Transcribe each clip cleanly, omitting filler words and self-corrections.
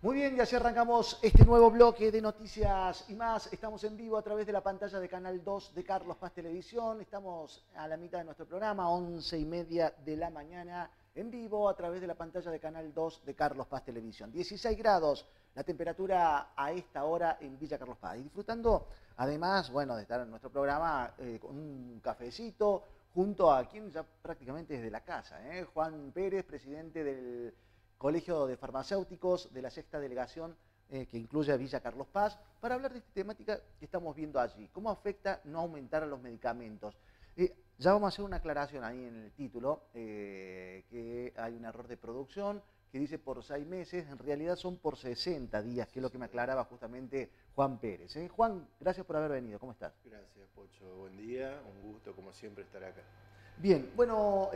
Muy bien, y así arrancamos este nuevo bloque de noticias y más. Estamos en vivo a través de la pantalla de Canal 2 de Carlos Paz Televisión. Estamos a la mitad de nuestro programa, 11:30 de la mañana, en vivo a través de la pantalla de Canal 2 de Carlos Paz Televisión. 16 grados la temperatura a esta hora en Villa Carlos Paz. Y disfrutando, además, bueno, de estar en nuestro programa con un cafecito, junto a quien ya prácticamente es de la casa, Juan Pérez, presidente del Colegio de Farmacéuticos de la sexta delegación que incluye a Villa Carlos Paz, para hablar de esta temática que estamos viendo allí. ¿Cómo afecta no aumentar a los medicamentos? Ya vamos a hacer una aclaración ahí en el título, que hay un error de producción que dice por 6 meses, en realidad son por 60 días, que es lo que me aclaraba justamente Juan Pérez. Juan, gracias por haber venido, ¿cómo estás? Gracias, Pocho, buen día, un gusto como siempre estar acá. Bien, bueno,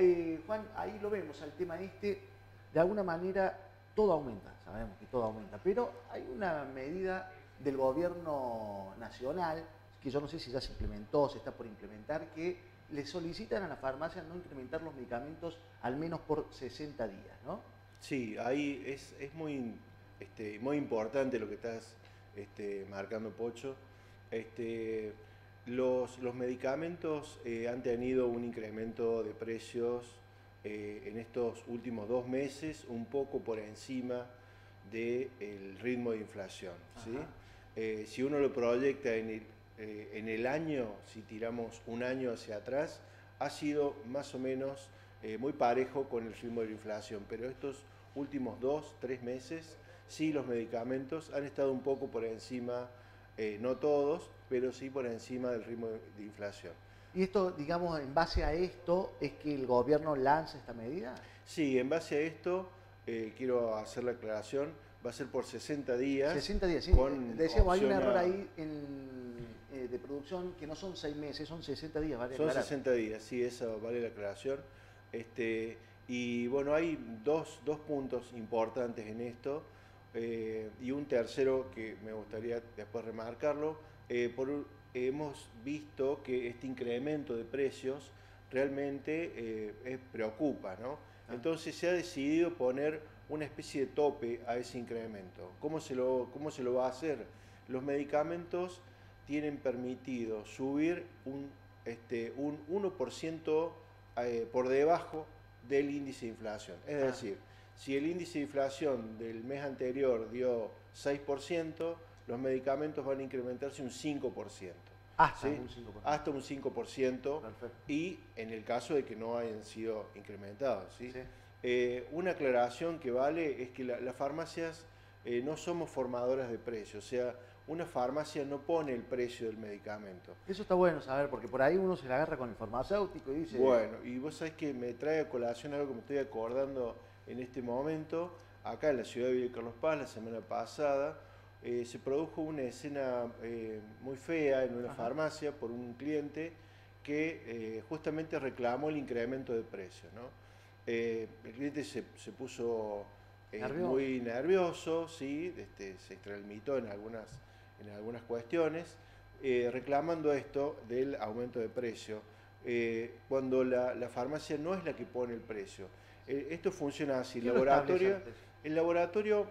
Juan, ahí lo vemos, al tema este. De alguna manera todo aumenta, sabemos que todo aumenta, pero hay una medida del gobierno nacional, que yo no sé si ya se implementó, se está por implementar, que le solicitan a la farmacia no incrementar los medicamentos al menos por 60 días, ¿no? Sí, ahí es muy importante lo que estás marcando, Pocho. Los medicamentos han tenido un incremento de precios en estos últimos 2 meses, un poco por encima del ritmo de inflación, ¿sí? Si uno lo proyecta en el año, si tiramos un año hacia atrás, ha sido más o menos muy parejo con el ritmo de la inflación, pero estos últimos 2, 3 meses, sí, los medicamentos han estado un poco por encima, no todos, pero sí por encima del ritmo de inflación. Y esto, digamos, en base a esto, ¿es que el gobierno lanza esta medida? Sí, en base a esto, quiero hacer la aclaración, va a ser por 60 días. 60 días, sí. Decíamos, hay un error ahí de producción que no son 6 meses, son 60 días, ¿vale? Son 60 días, sí, eso vale la aclaración. Y bueno, hay dos puntos importantes en esto, y un tercero que me gustaría después remarcarlo. Hemos visto que este incremento de precios realmente preocupa, ¿no? Entonces se ha decidido poner una especie de tope a ese incremento. ¿Cómo se lo va a hacer? Los medicamentos tienen permitido subir un 1% por debajo del índice de inflación. Es decir, si el índice de inflación del mes anterior dio 6%, los medicamentos van a incrementarse un 5%. Hasta ¿sí? un 5%. Hasta un 5%. Perfecto. Y en el caso de que no hayan sido incrementados. ¿sí? Sí. Una aclaración que vale es que las farmacias no somos formadoras de precios, o sea, una farmacia no pone el precio del medicamento. Eso está bueno saber, porque por ahí uno se la agarra con el farmacéutico y dice... Bueno, y vos sabés que me trae a colación algo que me estoy acordando en este momento. Acá en la ciudad de Villa Carlos Paz, la semana pasada, se produjo una escena muy fea en una farmacia por un cliente que justamente reclamó el incremento de precio, ¿no? El cliente se puso muy nervioso, ¿sí? Se extralimitó en algunas cuestiones, reclamando esto del aumento de precio, cuando la farmacia no es la que pone el precio. Esto funciona así, el laboratorio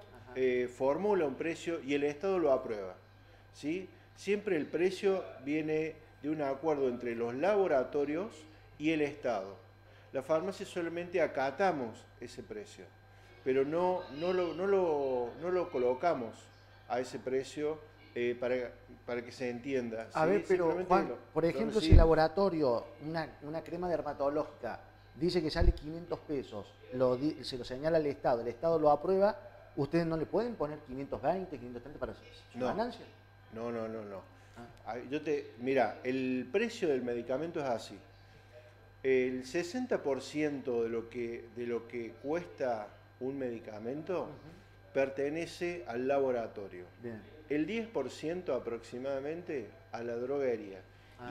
formula un precio y el Estado lo aprueba, ¿sí? Siempre el precio viene de un acuerdo entre los laboratorios y el Estado. La farmacia solamente acatamos ese precio, pero no lo colocamos a ese precio para que se entienda. A ver, pero Juan, por ejemplo, si el laboratorio, una crema dermatológica, dice que sale 500 pesos, se lo señala al Estado, el Estado lo aprueba, ¿ustedes no le pueden poner 520, 530 para su ganancia? No. Mira, el precio del medicamento es así. El 60% de lo que cuesta un medicamento pertenece al laboratorio. Bien. El 10% aproximadamente a la droguería.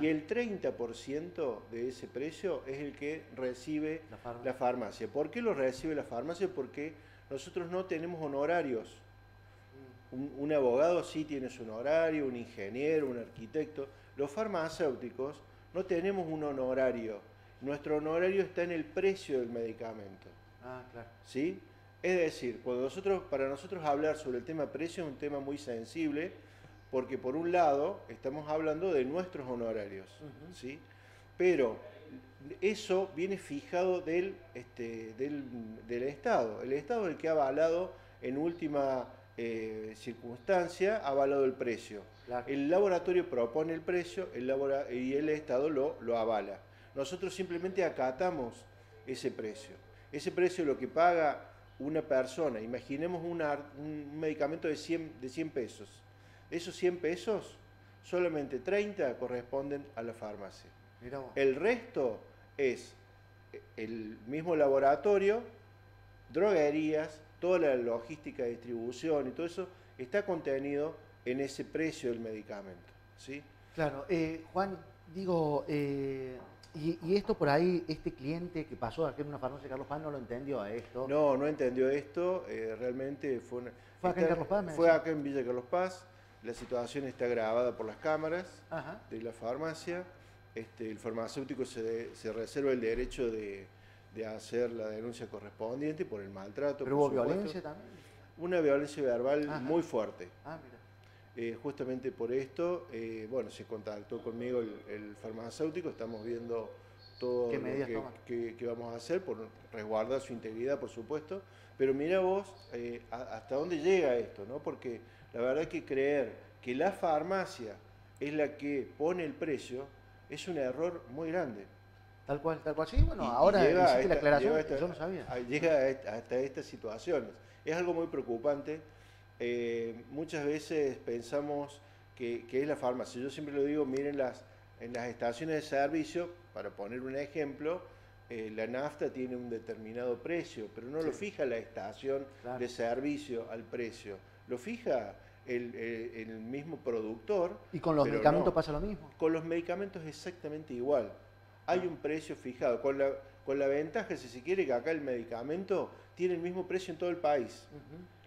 Y el 30% de ese precio es el que recibe la farmacia. ¿Por qué lo recibe la farmacia? Porque nosotros no tenemos honorarios. Un abogado sí tiene su honorario, un ingeniero, un arquitecto. Los farmacéuticos no tenemos un honorario. Nuestro honorario está en el precio del medicamento. Claro. ¿Sí? Es decir, para nosotros hablar sobre el tema precio es un tema muy sensible, porque por un lado estamos hablando de nuestros honorarios, ¿sí? Pero eso viene fijado del Estado. El Estado es el que ha avalado en última circunstancia, ha avalado el precio. Claro. El laboratorio propone el precio y el Estado lo avala. Nosotros simplemente acatamos ese precio. Ese precio es lo que paga una persona. Imaginemos un medicamento de 100 pesos. Esos 100 pesos, solamente 30 corresponden a la farmacia. El resto es el mismo laboratorio, droguerías, toda la logística de distribución y todo eso está contenido en ese precio del medicamento, ¿sí? Claro, Juan, digo, y esto por ahí, este cliente que pasó aquí en una farmacia de Carlos Paz no lo entendió a esto. No entendió esto, realmente ¿Fue acá en Carlos Paz? Fue acá en Villa Carlos Paz, la situación está grabada por las cámaras de la farmacia, el farmacéutico se reserva el derecho de hacer la denuncia correspondiente por el maltrato. ¿Pero hubo violencia también? Una violencia verbal muy fuerte. Mira. Justamente por esto, bueno, se contactó conmigo el farmacéutico, estamos viendo todo lo que vamos a hacer por resguardar su integridad, por supuesto, pero mira vos hasta dónde llega esto, ¿no? Porque la verdad que creer que la farmacia es la que pone el precio es un error muy grande. Tal cual. Sí, bueno, ahora hiciste la aclaración, yo no sabía. Llega hasta estas situaciones. Es algo muy preocupante. Muchas veces pensamos que es la farmacia. Yo siempre lo digo, miren en las estaciones de servicio, para poner un ejemplo, la nafta tiene un determinado precio, pero no lo fija la estación de servicio al precio, lo fija el mismo productor. ¿Y con los medicamentos pasa lo mismo? Con los medicamentos es exactamente igual. Hay un precio fijado, con la ventaja, si se quiere, que acá el medicamento tiene el mismo precio en todo el país.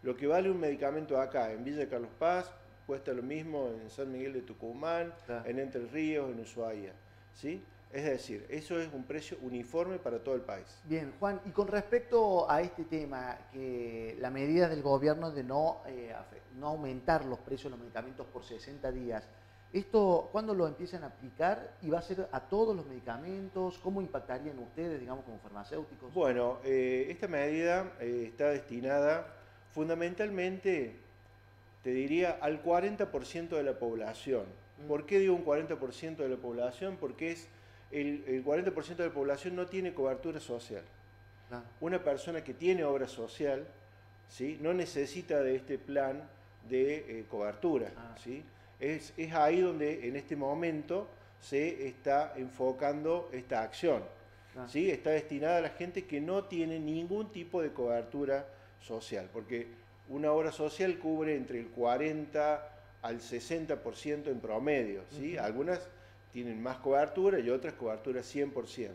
Lo que vale un medicamento acá, en Villa Carlos Paz, cuesta lo mismo en San Miguel de Tucumán, en Entre Ríos, en Ushuaia, ¿sí? Es decir, eso es un precio uniforme para todo el país. Bien, Juan, y con respecto a este tema, que la medida del gobierno de no aumentar los precios de los medicamentos por 60 días, ¿esto cuándo lo empiezan a aplicar y va a ser a todos los medicamentos? ¿Cómo impactarían ustedes, digamos, como farmacéuticos? Bueno, esta medida está destinada fundamentalmente, te diría, al 40% de la población. ¿Por qué digo un 40% de la población? Porque el 40% de la población no tiene cobertura social. Una persona que tiene obra social, ¿sí?, no necesita de este plan de cobertura, ¿sí? Es ahí donde en este momento se está enfocando esta acción, ¿sí? Está destinada a la gente que no tiene ningún tipo de cobertura social, porque una obra social cubre entre el 40 al 60% en promedio, ¿sí? Algunas tienen más cobertura y otras cobertura 100%.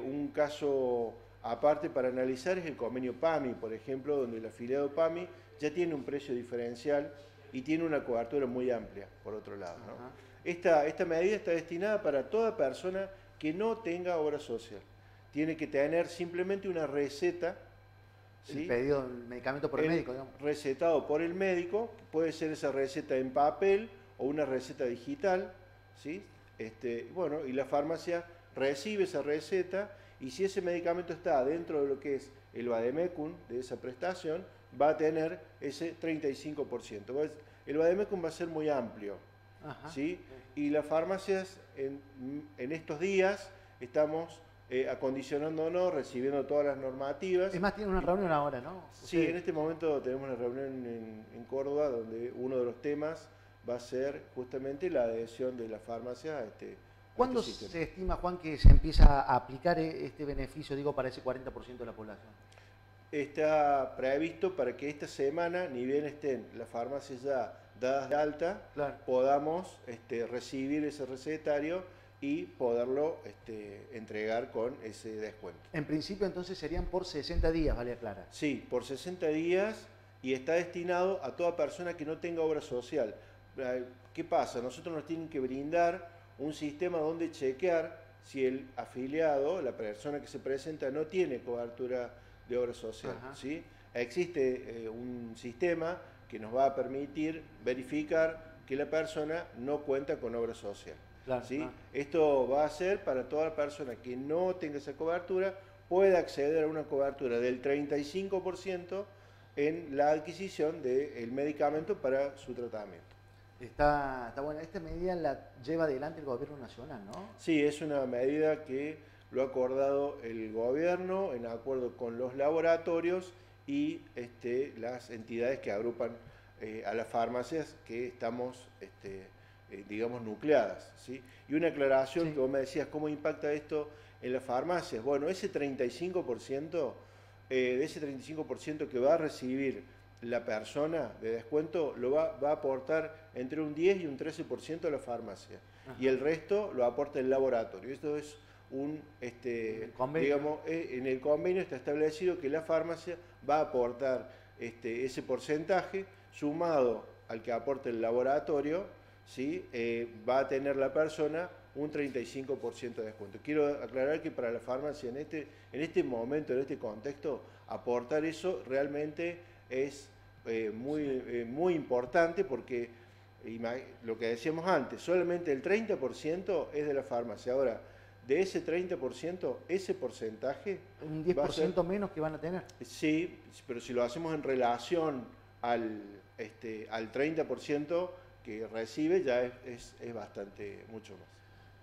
Un caso aparte para analizar es el convenio PAMI, por ejemplo, donde el afiliado PAMI ya tiene un precio diferencial y tiene una cobertura muy amplia, por otro lado, ¿no? Esta medida está destinada para toda persona que no tenga obra social. Tiene que tener simplemente una receta. ¿Sí? El pedido del medicamento por el médico, digamos. Recetado por el médico, puede ser esa receta en papel o una receta digital, ¿sí? Bueno, y la farmacia recibe esa receta y si ese medicamento está dentro de lo que es el vademecum de esa prestación, va a tener ese 35%. El vademecum va a ser muy amplio, ¿sí? Y las farmacias en estos días estamos acondicionándonos, recibiendo todas las normativas. Es más, tienen una reunión ahora, ¿no? Sí, en este momento tenemos una reunión en Córdoba donde uno de los temas va a ser justamente la adhesión de la farmacia a este ¿Cuándo se estima, Juan, que se empieza a aplicar este beneficio, digo, para ese 40% de la población? Está previsto para que esta semana, ni bien estén las farmacias ya dadas de alta, podamos recibir ese recetario y poderlo entregar con ese descuento. En principio entonces serían por 60 días, vale aclarar. Sí, por 60 días y está destinado a toda persona que no tenga obra social. ¿Qué pasa? Nosotros nos tienen que brindar un sistema donde chequear si el afiliado, la persona que se presenta, no tiene cobertura de obra social. Ajá. ¿Sí? Existe un sistema que nos va a permitir verificar que la persona no cuenta con obra social. Claro, ¿Sí? claro. Esto va a ser para toda persona que no tenga esa cobertura, pueda acceder a una cobertura del 35% en la adquisición del medicamento para su tratamiento. Está buena. Esta medida la lleva adelante el gobierno nacional, ¿no? Sí, es una medida que lo ha acordado el gobierno en acuerdo con los laboratorios y las entidades que agrupan a las farmacias que estamos, digamos, nucleadas. ¿Sí? Y una aclaración Sí. que vos me decías, ¿cómo impacta esto en las farmacias? Bueno, ese 35%, de ese 35% que va a recibir la persona de descuento, lo va a aportar entre un 10 y un 13% a la farmacia. Ajá. Y el resto lo aporta el laboratorio. Esto es digamos, en el convenio está establecido que la farmacia va a aportar ese porcentaje sumado al que aporta el laboratorio, ¿sí? Va a tener la persona un 35% de descuento. Quiero aclarar que para la farmacia en este momento, en este contexto, aportar eso realmente es muy importante porque lo que decíamos antes, solamente el 30% es de la farmacia. Ahora, de ese 30%, ese porcentaje... Un 10% menos que van a tener. Sí, pero si lo hacemos en relación al 30% que recibe, ya es bastante, mucho más.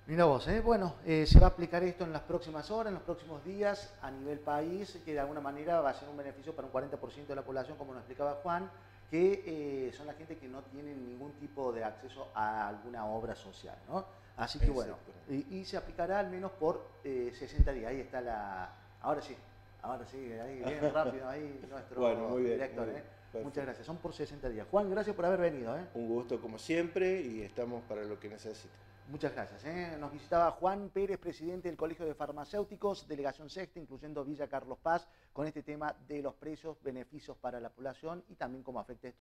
Mira vos, bueno, se va a aplicar esto en las próximas horas, en los próximos días, a nivel país, que de alguna manera va a ser un beneficio para un 40% de la población, como nos explicaba Juan, que son la gente que no tienen ningún tipo de acceso a alguna obra social, ¿no? Así que bueno, y se aplicará al menos por 60 días. Ahí está ahora sí, ahí bien rápido, ahí nuestro bueno, muy bien, director. muy bien, muchas gracias, son por 60 días. Juan, gracias por haber venido. Un gusto como siempre y estamos para lo que necesite. Muchas gracias. Nos visitaba Juan Pérez, presidente del Colegio de Farmacéuticos, Delegación Sexta, incluyendo Villa Carlos Paz, con este tema de los precios, beneficios para la población y también cómo afecta esto.